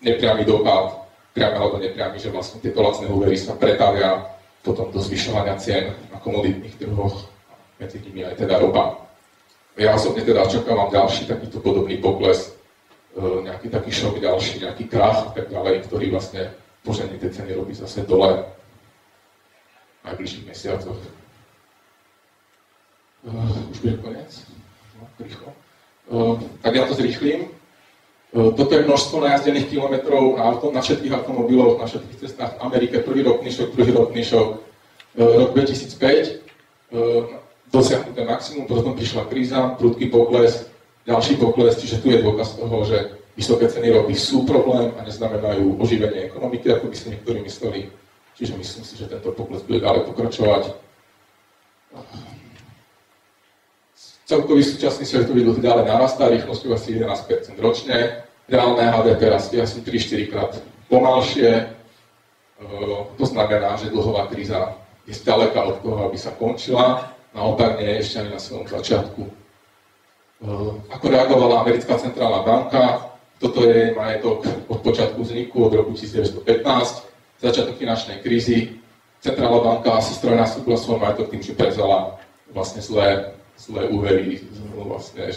nepriamy dopad, priamy alebo nepriamy, že vlastne tieto lacné úvery sa pretavia potom do zvyšovania cien na komoditných trhoch, medzi nimi aj teda ropa. Ja osobne teda očakávam ďalší takýto podobný pokles, nejaký taký šok ďalší, nejaký krach a tak ďalej, ktorý vlastne poženie tie ceny ropy zase dole v najbližších mesiacoch. Už bude koniec? No, rýchlo. Tak ja to zrýchlím. Toto je množstvo najazdených kilometrov na všetkých automobiloch, na všetkých cestách v Amerike. Prvý ročný šok, rok 2005, dosiahnuté maximum, potom prišla kríza, prudký pokles, ďalší pokles, čiže tu je dôkaz toho, že vysoké ceny ropy sú problém a neznamenajú oživenie ekonomiky, ako by si niektorí mysleli. Čiže myslím si, že tento pokles bude ďalej pokračovať. Celkový súčasný svetový dlh ďalej narastá rýchlosťou asi 11% ročne. Reálne HDP rastie asi 3-4 krát pomalšie. To znamená, že dlhová kríza je zďaleka od toho, aby sa končila. Naopak nie je ešte ani na svojom začiatku. Ako reagovala americká centrálna banka, toto je majetok od počiatku vzniku, od roku 1915, začiatok finančnej krízy. Centrálna banka asi strojnásobila svoj majetok tým, že prevzala vlastne zlé úvery, vlastne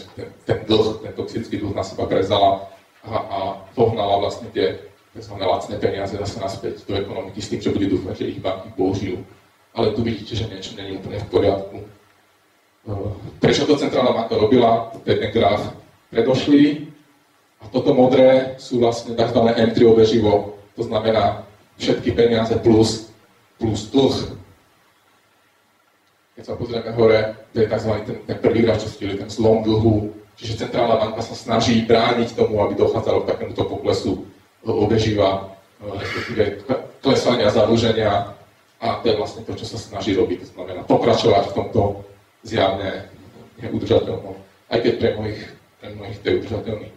ten dlh, ten toxický dlh na seba prevzala a pohnala vlastne tie tzv. Lacné peniaze zase naspäť do ekonomiky s tým, že bude dúfať, že ich banky použijú. Ale tu vidíte, že niečo nie je úplne v poriadku. Prečo to centrálna banka robila? To je ten graf predošlý. A toto modré sú vlastne tzv. entryové živo. To znamená všetky peniaze plus dlh. Keď sa pozrieme hore, to je tzv. ten prvý graf, čo ste ten zlom dlhu. Čiže centrálna banka sa snaží brániť tomu, aby dochádzalo k takémuto poklesu obeživa, respektíve klesania zadlženia. A to je vlastne to, čo sa snaží robiť. To znamená pokračovať v tomto zjavne neudržateľnom. Aj keď pre mnohých to je udržateľný.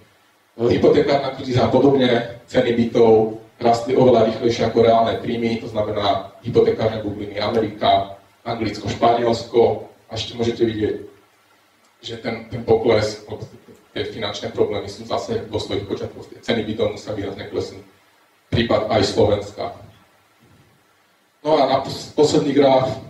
Hypotekárna kríza a podobne, ceny bytov rastli oveľa rýchlejšie ako reálne príjmy, to znamená hypotekárne bubliny Amerika, Anglicko, Španielsko. A ešte môžete vidieť, že ten pokles, tie finančné problémy sú zase vo svojich počiatkoch. Ceny bytov musia výrazne klesnúť. Prípad aj Slovenska. No a na posledný graf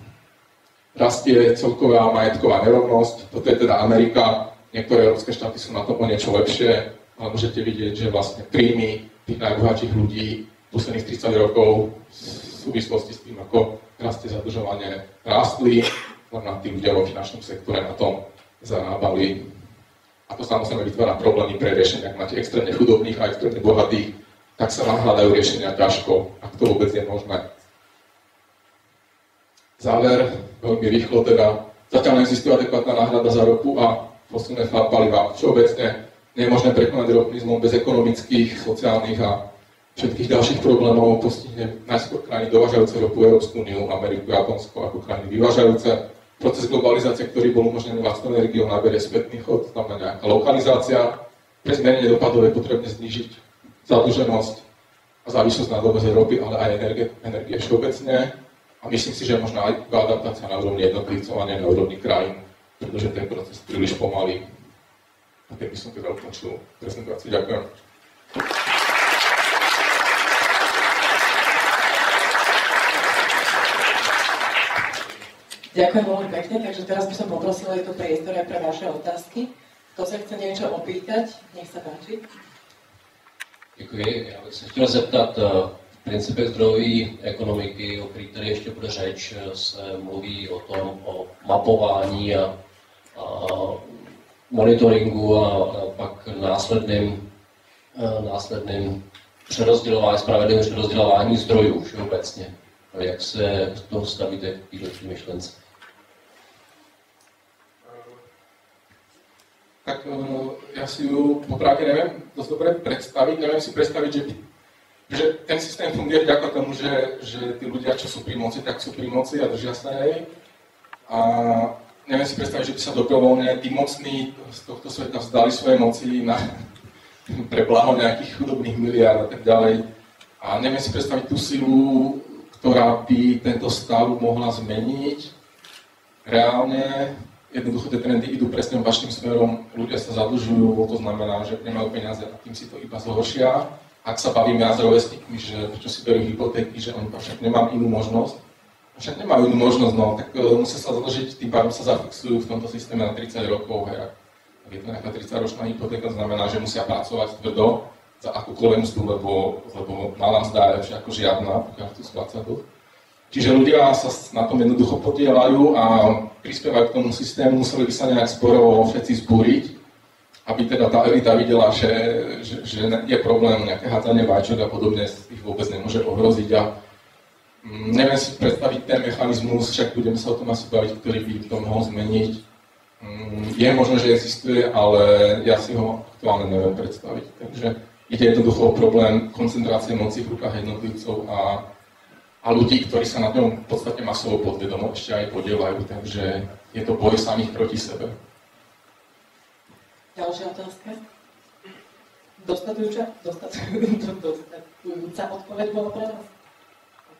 rastie celková majetková nerovnosť. Toto je teda Amerika. Niektoré európske štáty sú na tom o niečo lepšie, ale môžete vidieť, že vlastne príjmy tých najbohatších ľudí posledných 30 rokov v súvislosti s tým, ako rastie zadlžovanie, rástli, len na tí ľudia vo finančnom sektore na tom zarábali. A to samozrejme vytvára problémy pre riešenia. Ak máte extrémne chudobných a extrémne bohatých, tak sa vám hľadajú riešenia ťažko, ak to vôbec je možné. Záver, veľmi rýchlo teda, zatiaľ neexistuje adekvátna náhrada za ropu a fosilné paliva. Všeobecne nie je možné prekonať ropný zlom bez ekonomických, sociálnych a všetkých ďalších problémov. Postihne najskôr krajiny dovážajúce ropu, Európsku úniu, Ameriku, Japonsko ako krajiny vyvážajúce. Proces globalizácie, ktorý bol umožnený lacnou energiou, naberie spätný chod, znamená nejaká lokalizácia. Pre zmenenie dopadov je potrebné znížiť zadlženosť a závislosť na dovoze ropy, ale aj energie všeobecne. A myslím si, že je možná aj adaptácia na úrovni jednotlivcov a nie na úrovni krajín, pretože ten proces príliš pomalý. A keď by som teda ukončil prezentáciu. Ďakujem. Ďakujem veľmi pekne, takže teraz by som poprosila aj tu priestor pre vaše otázky. Kto sa chce niečo opýtať, nech sa páči. Děkuji. Já bych se chtěl zeptat, v principě zdrojové ekonomiky, o který tady ještě bude řeč, se mluví o tom, o mapování a monitoringu a pak následným přerozdělování, spravedlivým přerozdělování zdrojů všeobecně. Jak se k tomu stavíte k této myšlence? Tak ja si ju popravde neviem dosť dobre predstaviť. Neviem si predstaviť, že ten systém funguje vďaka tomu, že tí ľudia, čo sú pri moci, tak sú pri moci a držia sa jej. A neviem si predstaviť, že by sa dobrovoľne tí mocní z tohto sveta vzdali svoje moci pre blaho nejakých chudobných miliárd a tak ďalej. A neviem si predstaviť tú silu, ktorá by tento stav mohla zmeniť. Reálne, jednoducho tie trendy idú presne opačným smerom, ľudia sa zadlžujú, to znamená, že nemajú peniaze a tým si to iba zhoršia. Ak sa bavíme s rovesníkmi, že prečo si berú hypotéky, že oni však nemám inú možnosť, však nemajú inú možnosť, no tak musia sa zadlžiť, tým pádom sa zafixujú v tomto systéme na 30 rokov. Hej. Ak je to nejaká 30-ročná hypotéka, znamená, že musia pracovať tvrdo za akúkoľvek mzdu, lebo malá mzda je lepšia ako žiadna, pokiaľ chcú splácať dlh. Čiže ľudia sa na tom jednoducho podielajú a prispievajú k tomu systému, museli by sa nejak sporo všetci zbúriť, aby teda tá elita videla, že je problém nejaké hádzanie vajčok a podobne, ich vôbec nemôže ohroziť. A neviem si predstaviť ten mechanizmus, však budeme sa o tom asi baviť, ktorý by to mohol zmeniť. Je možné, že existuje, ale ja si ho aktuálne neviem predstaviť. Takže ide jednoducho o problém koncentrácie moci v rukách jednotlivcov a ľudí, ktorí sa na ňom v podstate masovo podvedomo ešte aj podielajú. Takže je to boj samých proti sebe. Ďalšia otázka? Dostatujúca odpoveď bola pre vás?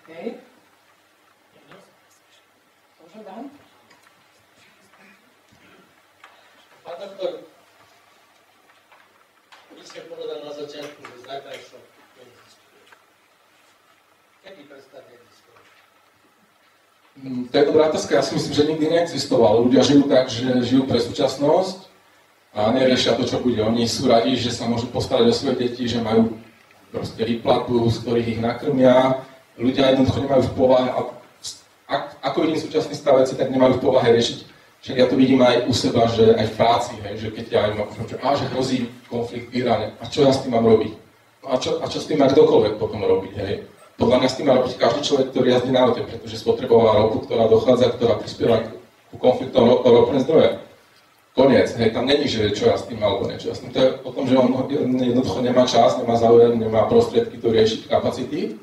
OK. Môžem vám? Pán doktor, vy ste povedali na začiatku, že zajtrajšok neexistuje. Kedy prestane existovať? To je dobrá otázka. Ja si myslím, že nikdy neexistoval. Ľudia žijú tak, že žijú pre súčasnosť a neriešia to, čo bude. Oni sú radi, že sa môžu postarať o svoje deti, že majú proste výplatu, z ktorých ich nakrmia. Ľudia jednoducho nemajú v povahe, ako vidím súčasný stav veci, tak nemajú v povahe riešiť. Však ja to vidím aj u seba, že aj v práci, hej, že keď ja im že hrozí konflikt v Iráne, a čo ja s tým mám robiť? A čo s tým má kdokoľvek potom robiť, hej? Podľa mňa s tým má robiť každý človek, ktorý jazdí na aute, pretože spotrebovala ropu, ktorá dochádza, ktorá prispieva ku konfliktom ropné zdroje. Koniec, hej, tam není, že čo ja s tým alebo niečo. To je o tom, že on jednoducho nemá čas, nemá záujem, nemá prostriedky to riešiť kapacity.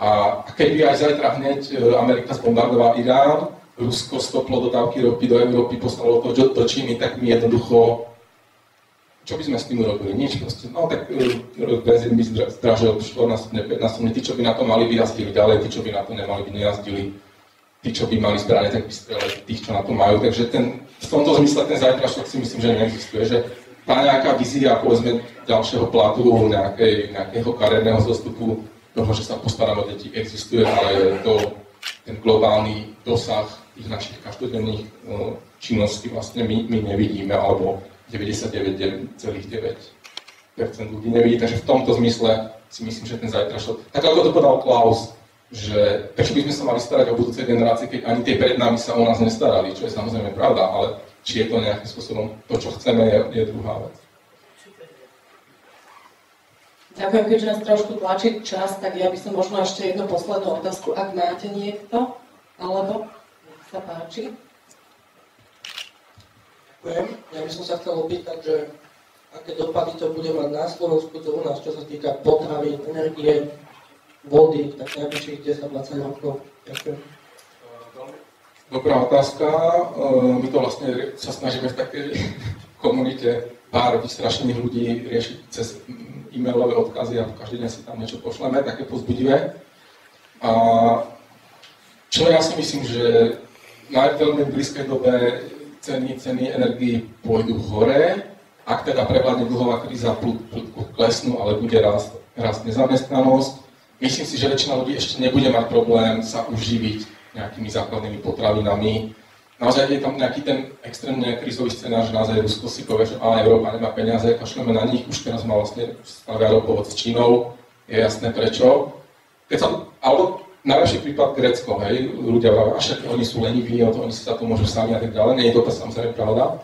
A keď by aj zajtra hneď Amerika zbombardovala Irán, Rusko stoplo dodávky ropy do Európy, poslalo to do Číny, tak my jednoducho, čo by sme s tým urobili? Nič proste. No tak benzín by zdražil 4-násobne, 5-násobne, tí, čo by na to mali, by jazdili ďalej, tí, čo by na to nemali, by nejazdili. Tí, čo by mali zbrane, tak by strelali tých, čo na to majú. Takže v tomto zmysle ten zajtrašok si myslím, že neexistuje. Že tá nejaká vízia, povedzme, ďalšieho platu, nejakého kariérneho zostupu, toho, že sa postaráme o deti, existuje, ale ten globálny dosah tých našich každodenných činností vlastne my nevidíme, alebo 99,9% ľudí nevidí. Takže v tomto zmysle si myslím, že ten zajtrašok, tak ako to povedal Klaus, že prečo by sme sa mali starať o budúcej generácie, keď ani tie pred nami sa o nás nestarali, čo je samozrejme pravda, ale či je to nejakým spôsobom to, čo chceme, je druhá vec. Ďakujem, keďže nás trošku tlačí čas, tak ja by som možno ešte jednu poslednú otázku, ak máte niekto, alebo nech sa páči. Ďakujem. Ja by som sa chcel opýtať, že aké dopady to bude mať na Slovensku, to u nás, čo sa týka potravín, energie, vody, tak najbližších 10-20 rokov. Ďakujem. Dobrá otázka. My to vlastne sa snažíme v takej komunite pár vystrašených ľudí riešiť cez e-mailové odkazy a každý deň si tam niečo pošleme, také povzbudivé. A čo ja si myslím, že na veľmi blízkej dobe ceny energií pôjdu hore, ak teda prevládne dlhová kríza, klesnú, ale bude rast nezamestnanosť. Myslím si, že väčšina ľudí ešte nebude mať problém sa uživiť nejakými základnými potravinami. Naozaj je tam nejaký ten extrémne krízový scenár, že naozaj Rusko si povie, že Európa nemá peniaze, kašleme na nich, už teraz má vlastne stavia ropovod s Čínou, je jasné prečo. Alebo najlepší prípad Grécko, hej, ľudia vravia, však oni sú leniví, oni si za to môžu sami a tak ďalej, nie je to samozrejme pravda.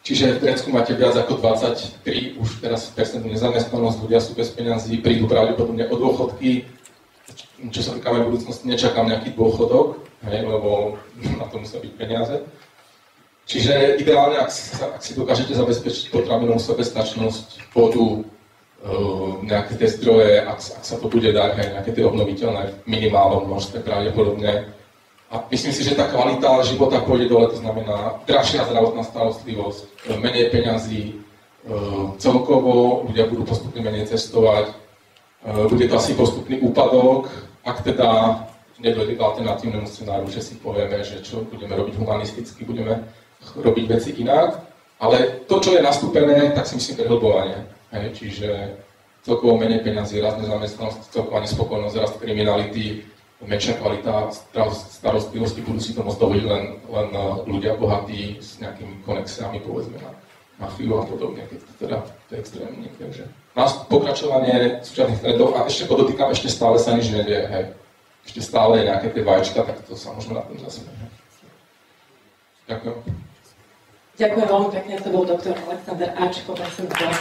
Čiže v Grécku máte viac ako 23 už teraz percentnú nezamestnanosť, ľudia sú bez peňazí, prídu pravdepodobne o dôchodky. Čo sa týka v budúcnosti, nečakám nejaký dôchodok, hej, lebo na to musia byť peniaze. Čiže ideálne, ak si dokážete zabezpečiť potravinovú sebestačnosť, vodu, nejaké tie zdroje, ak sa to bude dať, aj nejaké tie obnoviteľné v minimálnom množstve pravdepodobne. A myslím si, že tá kvalita života pôjde dole, to znamená drahšia zdravotná starostlivosť, menej peňazí, celkovo ľudia budú postupne menej cestovať, bude to asi postupný úpadok, ak teda nedojde k alternatívnemu scenáru, že si povieme, že čo budeme robiť humanisticky, budeme robiť veci inak, ale to, čo je nastúpené, tak si myslím prehlbovanie. Čiže celkovo menej peňazí, rast nezamestnanosti, celková nespokojnosť, rast kriminality, menšia kvalita starostlivosti, budú si to môcť dovoliť len ľudia bohatí s nejakými konexiami, povedzme, na mafiu a podobne, keď to teda to je extrémne. Takže pokračovanie súčasných trendov a ešte podotýkam, ešte stále sa nič nedieje, hej. Ešte stále je nejaké tie vajíčka, tak to sa môžeme na tom zasmiať. Ďakujem. Ďakujem veľmi pekne, to bol doktor Alexander Ač, poprosím vás.